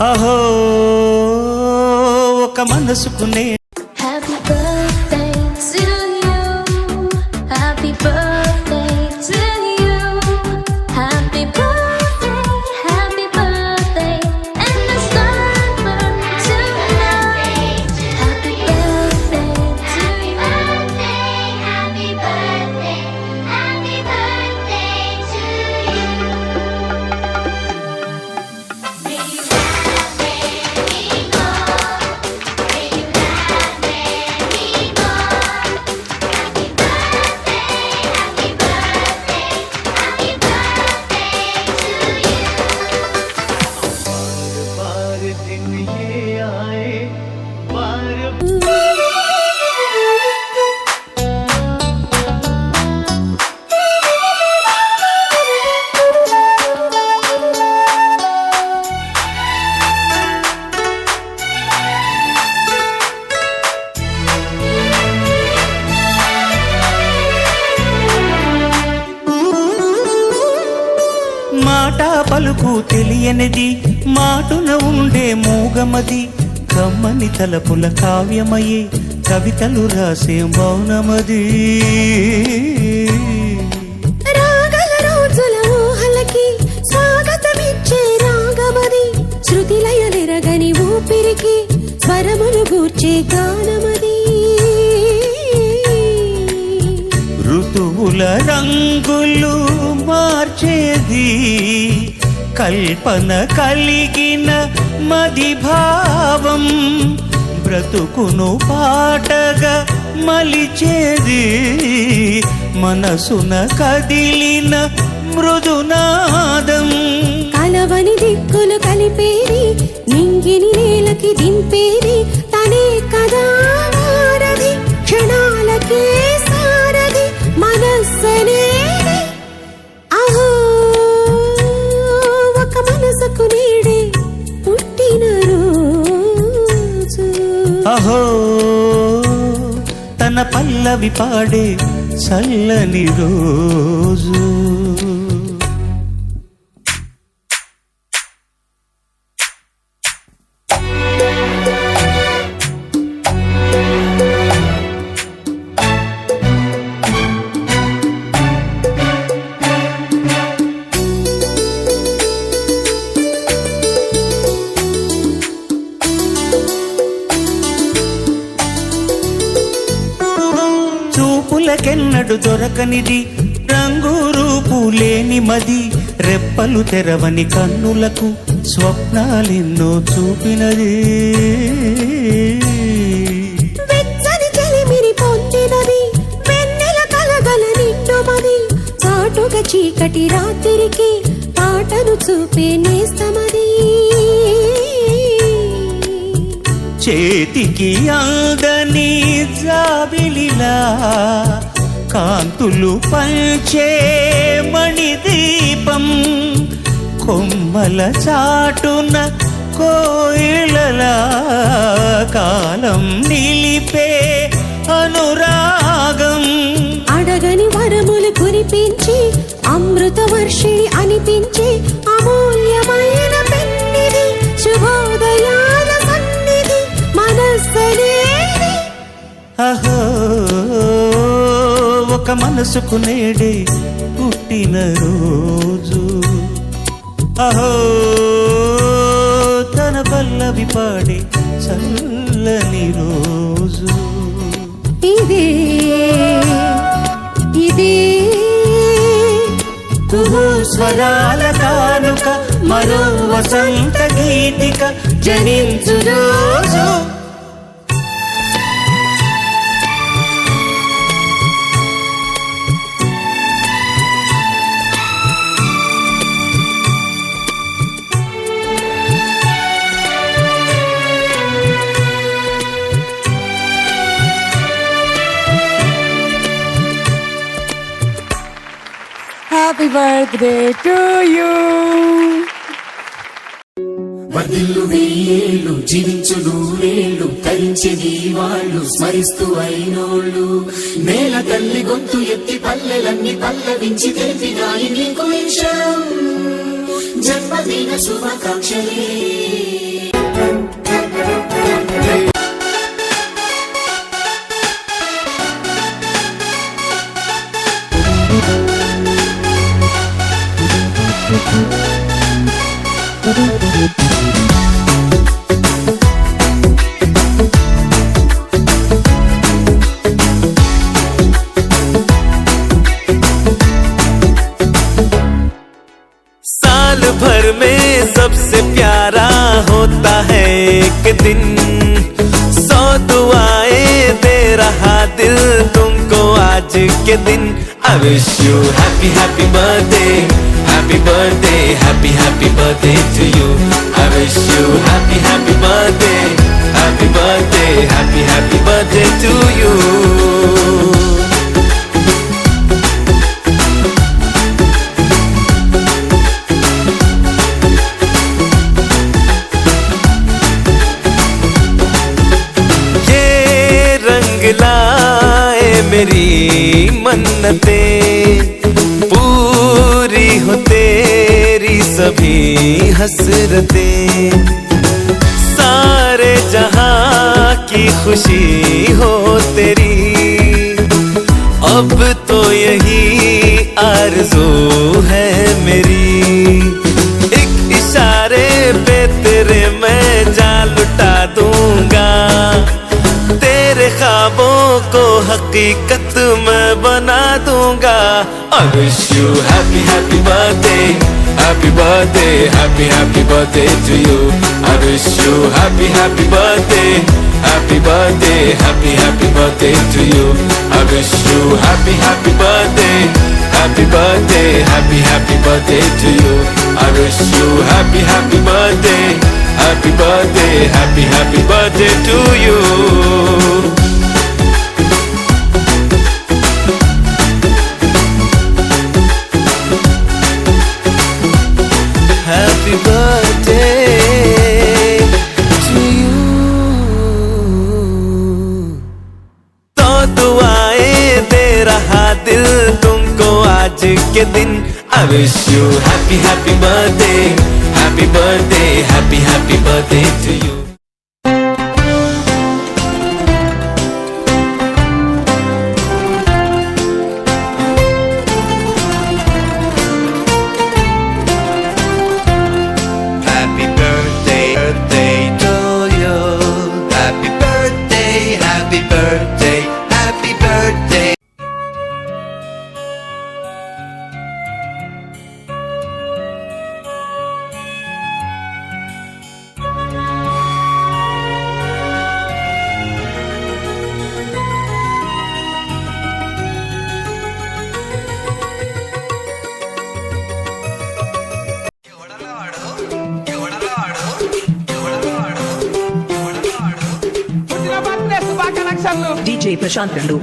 అహో ఒక మనసుకునే happy birthday to you happy birthday to you happy birthday and the sun burn tonight happy birthday to you happy birthday to you మాట పలుకు తెలియనిది మాటున ఉండే మూగమది కమ్మని తలపుల కావ్యమయ్యే కవితలు రాసే మౌనమది రాగల రోజుల ఊహలకి స్వాగతమిచ్చే రాగమది శృతిలయలెరగని ఊపిరికి స్వరములు గూర్చే గానమది ఋతువుల రంగులు మార్చేది కల్పన కలిగిన మది భావం బ్రతుకును పాటగా మలిచేది మనసున కదిలిన మృదునాదం కలవని దిక్కులు కలిపేది నింగిని నేలకి దింపేది తనే కదా వారధి క్షణాలకే సారథి మనస్సనేది అహో ఒక మనసుకు నేడే పుట్టిన రోజు అహో తన పల్లవి పాడే చల్లని రోజు చూపులకెన్నడు దొరకనిది రంగు రూపు లేని మది రెప్పలు తెరవని కన్నులకు స్వప్నాలెన్నో చూపినది వెచ్చని చెలిమిని పొందినది వెన్నెల కలగల నిండుమది చాటుగా చీకటి రాత్రికి పాటను చూపే నేస్తమది చేతికి అందని జాబిలిలా కాంతులు పంచే మణిదీపం కొమ్మల చాటున కోయిలలా కాలం నిలిపే అనురాగం అడగని వరములు కురిపించి అమృత వర్షిణి అనిపించి అమూల్యమైన పెన్నిది శుభోదయాల సన్నిధి మనస్సనేది అహో ఒక మనసుకు నేడే పుట్టిన రోజు అహో తన పల్లవి పాడే చల్లని రోజు ఇదే ఇదే స్వరాల కానుక మరో వసంత గీతిక జనించు రోజు Happy birthday to you. వర్ధిల్లు వెయ్యేళ్ళు జీవించు నూరేళ్ళు తరించెది వాళ్ళు స్మరిస్తూ అయినోళ్ళు నేల తల్లి గొంతు ఎత్తి పల్లెలన్నీ పల్లవించి తెలిపినాయి నీకు ఈ క్షణం జన్మదిన శుభాకాంక్షలే साल भर में सबसे प्यारा होता है एक दिन, 100 दुआएं दे रहा दिल तुमको आज के दिन। I wish you happy happy birthday, happy birthday, happy happy birthday to you. I wish you happy happy birthday, happy birthday, happy happy birthday to you. लाए मेरी मन्नतें, पूरी हो तेरी सभी हसरतें, सारे जहां की खुशी हो तेरी, अब तो यही आरज़ू है मेरी। एक इशारे पे तेरे मैं जान लुटा दूंगा, तेरे ख्वाबों को हकीकत मैं बना दूंगा। I wish you happy happy birthday, happy birthday, happy happy birthday to you. I wish you happy happy birthday, happy birthday, happy happy birthday to you. I wish you happy happy birthday, happy birthday, happy happy birthday to you. I wish you happy happy birthday, happy birthday, happy happy birthday to you. Happy birthday to you. तो दुआएं दे रहा दिल तुमको आज के दिन। I wish you happy happy birthday, happy birthday, happy happy birthday to you. Happy birthday, birthday to you. Happy birthday, happy birthday, happy birthday. DJ Prashant Randu.